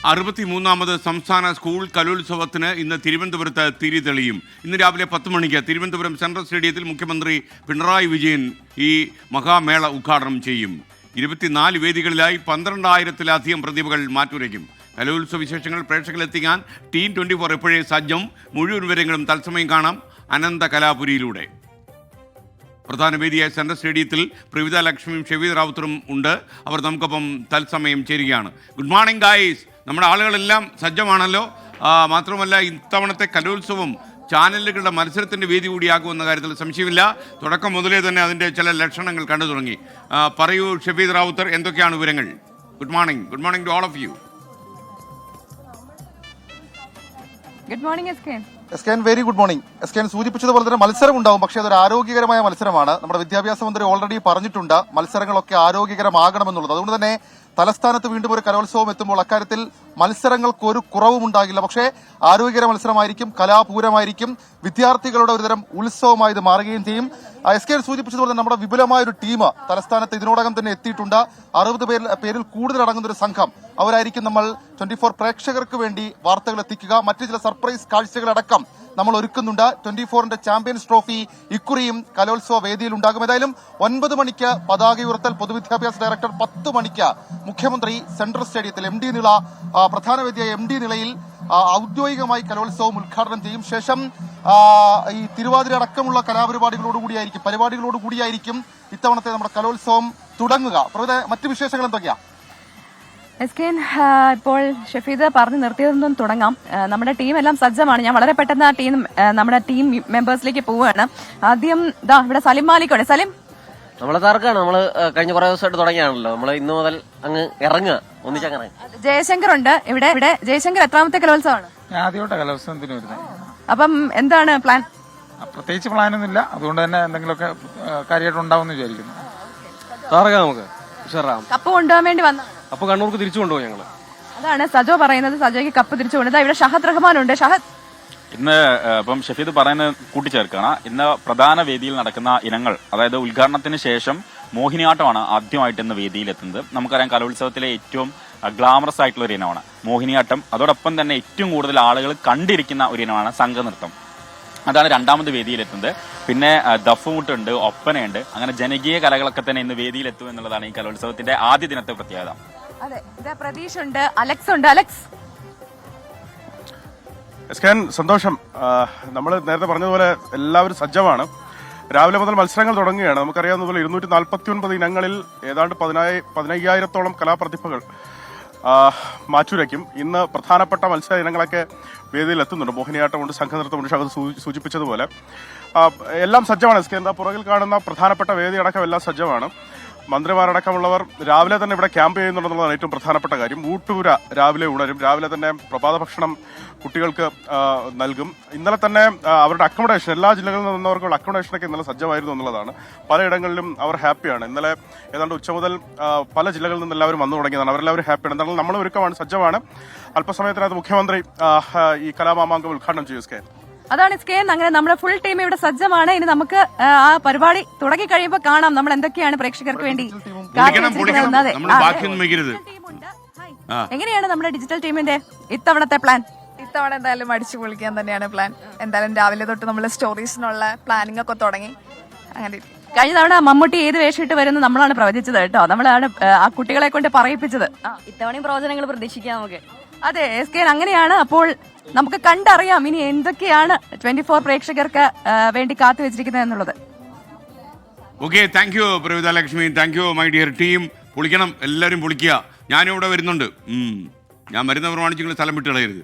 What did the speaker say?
63ാമത് സംസ്ഥാന സ്കൂൾ കലോത്സവത്തിന് ഇന്ന് തിരുവനന്തപുരത്ത് തിരി തെളിയും. ഇന്ന് രാവിലെ 10 മണിക്ക് തിരുവനന്തപുരം സെൻട്രൽ സ്റ്റേഡിയത്തിൽ മുഖ്യമന്ത്രി പിണറായി വിജയൻ ഈ മഹാമേള ഉദ്ഘാടനം ചെയ്യും. 24 വേദികളിലായി 12,000-ലധികം പ്രതിഭകൾ മാറ്റുരയ്ക്കും. കലോത്സവ വിശേഷങ്ങൾ പ്രേക്ഷകരിലെത്തിക്കാൻ ടീം 24 എപ്പോഴേ സജ്ജം. മുഴുവൻ വിവരങ്ങളും തത്സമയം കാണാം അനന്ത കലാപുരിയിലൂടെ. പ്രധാന വേദിയായ സെൻട്രൽ സ്റ്റേഡിയത്തിൽ പ്രവിത ലക്ഷ്മിയും ഷെഫീദ് റാവുത്തറും ഉണ്ട്. അവർ നമുക്കൊപ്പം തത്സമയം ചേരുകയാണ്. Good morning guys. നമ്മുടെ ആളുകളെല്ലാം സജ്ജമാണല്ലോ. മാത്രമല്ല ഇത്തവണത്തെ കലോത്സവം ചാനലുകളുടെ മത്സരത്തിൻ്റെ വേദി കൂടിയാകുമെന്ന കാര്യത്തിൽ സംശയമില്ല. തുടക്കം മുതലേ തന്നെ അതിൻ്റെ ചില ലക്ഷണങ്ങൾ കണ്ടു തുടങ്ങി. പറയൂ ഷെഫീദ് റാവുത്തർ, എന്തൊക്കെയാണ് വിവരങ്ങൾ? Good morning to all of you. Good morning എസ്കേൻ, വെരി ഗുഡ് മോർണിംഗ്. എസ്കേൻ സൂചിപ്പിച്ചതുപോലെ തന്നെ മത്സരം ഉണ്ടാവും, പക്ഷേ അതൊരു ആരോഗ്യകരമായ മത്സരമാണ്. നമ്മുടെ വിദ്യാഭ്യാസ മന്ത്രി ഓൾറെഡി പറഞ്ഞിട്ടുണ്ട് മത്സരങ്ങളൊക്കെ ആരോഗ്യകരമാകണമെന്നുള്ളത്. അതുകൊണ്ട് തന്നെ തലസ്ഥാനത്ത് വീണ്ടും ഒരു കലോത്സവം എത്തുമ്പോൾ അക്കാര്യത്തിൽ മത്സരങ്ങൾക്ക് ഒരു കുറവും ഉണ്ടാകില്ല. പക്ഷേ ആരോഗ്യകര മത്സരമായിരിക്കും, കലാപൂരമായിരിക്കും, വിദ്യാർത്ഥികളുടെ ഒരുതരം ഉത്സവമായി ഇത് മാറുകയും ചെയ്യും. എസ്കേൻ സൂചിപ്പിച്ചതുപോലെ തന്നെ നമ്മുടെ വിപുലമായ ഒരു ടീം തലസ്ഥാനത്ത് ഇതിനോടകം തന്നെ എത്തിയിട്ടുണ്ട്. 60 പേരിൽ കൂടുതൽ അടങ്ങുന്ന ഒരു സംഘം അവരായിരിക്കും നമ്മൾ 24 പ്രേക്ഷകർക്ക് വേണ്ടി വാർത്തകൾ എത്തിക്കുക. മറ്റു ചില സർപ്രൈസ് കാഴ്ചകളടക്കം നമ്മൾ ഒരുക്കുന്നുണ്ട്. 24ന്റെ ചാമ്പ്യൻസ് ട്രോഫി ഇക്കുറിയും കലോത്സവ വേദിയിൽ ഉണ്ടാകും. ഏതായാലും 9 മണിക്ക് പതാക ഉയർത്തൽ, പൊതുവിദ്യാഭ്യാസ ഡയറക്ടർ 10 മണിക്ക് മുഖ്യമന്ത്രി സെൻട്രൽ സ്റ്റേഡിയത്തിൽ പ്രധാന വേദിയായ MD നിലയിൽ ഔദ്യോഗികമായി കലോത്സവം ഉദ്ഘാടനം ചെയ്യും. ശേഷം ഈ തിരുവാതിര അടക്കമുള്ള പരിപാടികളോടുകൂടിയായിരിക്കും ഇത്തവണത്തെ നമ്മുടെ കലോത്സവം തുടങ്ങുക. മറ്റു വിശേഷങ്ങൾ എന്തൊക്കെയാ? ഇപ്പോൾ ഷെഫീദ് പറഞ്ഞു നിർത്തിയതൊന്നും തുടങ്ങാം. നമ്മുടെ ടീം എല്ലാം സജ്ജമാണ്. ഞാൻ വളരെ പെട്ടെന്ന് നമ്മുടെ ടീം മെമ്പേഴ്സിലേക്ക് പോവുകയാണ്. ആദ്യം ഇവിടെ സലിം മാലിക്കുണ്ട്. സലിം, നമ്മളെ തർക്കാണ്. നമ്മള് കഴിഞ്ഞ കുറെ ദിവസമായിട്ട് തുടങ്ങിയാണല്ലോ. നമ്മള് ഇന്നു മുതൽ അങ്ങ് ഇറങ്ങുക ഒന്നിച്ചങ്ങനെ. ജയശങ്കർ ഉണ്ട് ഇവിടെ. ജയശങ്കർ, എത്രാമത്തെ കലോത്സവമാണ്? ഞാൻ ആദ്യമായിട്ട് കലോത്സവത്തിന് വരുന്നത്. അപ്പം എന്താണ് പ്ലാൻ? പ്രത്യേകിച്ച് പ്ലാനൊന്നുമില്ല. അതുകൊണ്ട് തന്നെ എന്തെങ്കിലുമൊക്കെ കാര്യമായിട്ട് ഉണ്ടാവും വിചാരിക്കുന്നു. നമുക്ക് കപ്പ് കൊണ്ടുപോകാൻ വേണ്ടി വന്ന അപ്പൊ കണ്ണൂർക്ക് തിരിച്ചു കൊണ്ടുപോകും ഞങ്ങള്. അതാണ് സജോ പറയുന്നത്. സജോയ്ക്ക് കപ്പ് തിരിച്ചു കൊണ്ടുപോകുന്നത്. ഇവിടെ ഷഹദ് റഹ്മാൻ ഉണ്ട്. ഷഹദ്, ഇന്ന് ഇപ്പം ഷെഫീദ് പറയുന്നത് കൂട്ടിച്ചേർക്കുകയാണ്. ഇന്ന് പ്രധാന വേദിയിൽ നടക്കുന്ന ഇനങ്ങൾ, അതായത് ഉദ്ഘാടനത്തിന് ശേഷം മോഹിനിയാട്ടമാണ് ആദ്യമായിട്ട് ഇന്ന് വേദിയിലെത്തുന്നത്. നമുക്കറിയാം കലോത്സവത്തിലെ ഏറ്റവും ഗ്ലാമറസ് ആയിട്ടുള്ള ഒരു ഇനമാണ് മോഹിനിയാട്ടം. അതോടൊപ്പം തന്നെ ഏറ്റവും കൂടുതൽ ആളുകൾ കണ്ടിരിക്കുന്ന ഒരു ഇനമാണ് സംഘനൃത്തം. അതാണ് രണ്ടാമത് വേദിയിലെത്തുന്നത്. പിന്നെ ദഫുമുട്ടുണ്ട്, ഒപ്പനയുണ്ട്. അങ്ങനെ ജനകീയ കലകളൊക്കെ തന്നെ ഇന്ന് വേദിയിലെത്തും എന്നുള്ളതാണ് ഈ കലോത്സവത്തിന്റെ ആദ്യ ദിനത്തെ പ്രത്യേകത. അതെ, പ്രതീഷ് ഉണ്ട്, അലക്സ് ഉണ്ട്. അലക്സ്, സന്തോഷം. നമ്മൾ നേരത്തെ പറഞ്ഞതുപോലെ എല്ലാവരും സജ്ജമാണ്. രാവിലെ മുതൽ മത്സരങ്ങൾ തുടങ്ങുകയാണ്. നമുക്കറിയാവുന്നതുപോലെ 249 ഇനങ്ങളിൽ ഏതാണ്ട് 15,000-ഓളം കലാപ്രതിഭകൾ മാറ്റുരയ്ക്കും. ഇന്ന് പ്രധാനപ്പെട്ട മത്സര ഇനങ്ങളൊക്കെ വേദിയിൽ എത്തുന്നുണ്ട്. മോഹിനിയാട്ടമുണ്ട്, സംഘനൃത്തമുണ്ട്, ഷഹദ് സൂചിപ്പിച്ചതുപോലെ എല്ലാം സജ്ജമാണ്. എന്താ പുറകിൽ കാണുന്ന പ്രധാനപ്പെട്ട വേദി അടക്കം എല്ലാം സജ്ജമാണ്. മന്ത്രിമാരടക്കമുള്ളവർ രാവിലെ തന്നെ ഇവിടെ ക്യാമ്പ് ചെയ്യുന്നുണ്ടെന്നുള്ളതാണ് ഏറ്റവും പ്രധാനപ്പെട്ട കാര്യം. ഊട്ടൂര രാവിലെ ഉണരും. രാവിലെ തന്നെ പ്രഭാത ഭക്ഷണം കുട്ടികൾക്ക് നൽകും. ഇന്നലെ തന്നെ അവരുടെ അക്കോമഡേഷൻ, എല്ലാ ജില്ലകളിൽ നിന്നവർക്കുള്ള അക്കോമഡേഷനൊക്കെ ഇന്നലെ സജ്ജമായിരുന്നു എന്നുള്ളതാണ്. പലയിടങ്ങളിലും അവർ ഹാപ്പിയാണ്. ഇന്നലെ ഏതാണ്ട് ഉച്ച മുതൽ പല ജില്ലകളിൽ നിന്ന് എല്ലാവരും വന്നു തുടങ്ങിയതാണ്. അവരെല്ലാവരും ഹാപ്പിയാണ്. എന്തായാലും നമ്മൾ ഒരുക്കമാണ്, സജ്ജമാണ്. അല്പസമയത്തിനകത്ത് മുഖ്യമന്ത്രി ഈ കലാമാമാങ്കം ഉദ്ഘാടനം ചെയ്യും. അതാണ് അങ്ങനെ നമ്മുടെ ഫുൾ ടീം ഇവിടെ സജ്ജമാണ്. ഇനി നമുക്ക് ആ പരിപാടി തുടങ്ങി കഴിയുമ്പോൾ കാണാം നമ്മൾ എന്തൊക്കെയാണ് പ്രേക്ഷകർക്ക് വേണ്ടി. എങ്ങനെയാണ് നമ്മുടെ ഡിജിറ്റൽ ടീമിന്റെ ഇത്തവണത്തെ പ്ലാൻ? ഇത്തവണ എന്തായാലും അടിച്ചു പൊളിക്കാൻ തന്നെയാണ് പ്ലാൻ. എന്തായാലും രാവിലെ തൊട്ട് നമ്മൾ സ്റ്റോറീസിനുള്ള പ്ലാനിംഗ് ഒക്കെ തുടങ്ങി. അങ്ങനെ കഴിഞ്ഞ തവണ മമ്മൂട്ടി ഏത് വേഷിട്ട് വരുന്നത് നമ്മളാണ് പ്രവചിച്ചത് കേട്ടോ. നമ്മളാണ് ആ കുട്ടികളെ കൊണ്ട് പറയിപ്പിച്ചത്. ഇത്തവണയും പ്രവചനങ്ങൾ പ്രതീക്ഷിക്കാം നമുക്ക്. അതെ, അങ്ങനെയാണ്. അപ്പോൾ നമുക്ക് കണ്ടറിയാം ഇനി എന്തൊക്കെയാണ് 24 പ്രേക്ഷകർക്ക് വേണ്ടി കാത്തു വെച്ചിരിക്കുന്നത് എന്നുള്ളത്. Okay, thank you Pravitha Lakshmi, thank you my dear team. പൊളിക്കണം, എല്ലാവരും പൊളിക്കുക. ഞാനിവിടെ വരുന്നുണ്ട്. ഞാൻ വരുന്ന പ്രമാണിച്ച് നിങ്ങൾ സ്ഥലം വിട്ട് കളയരുത്.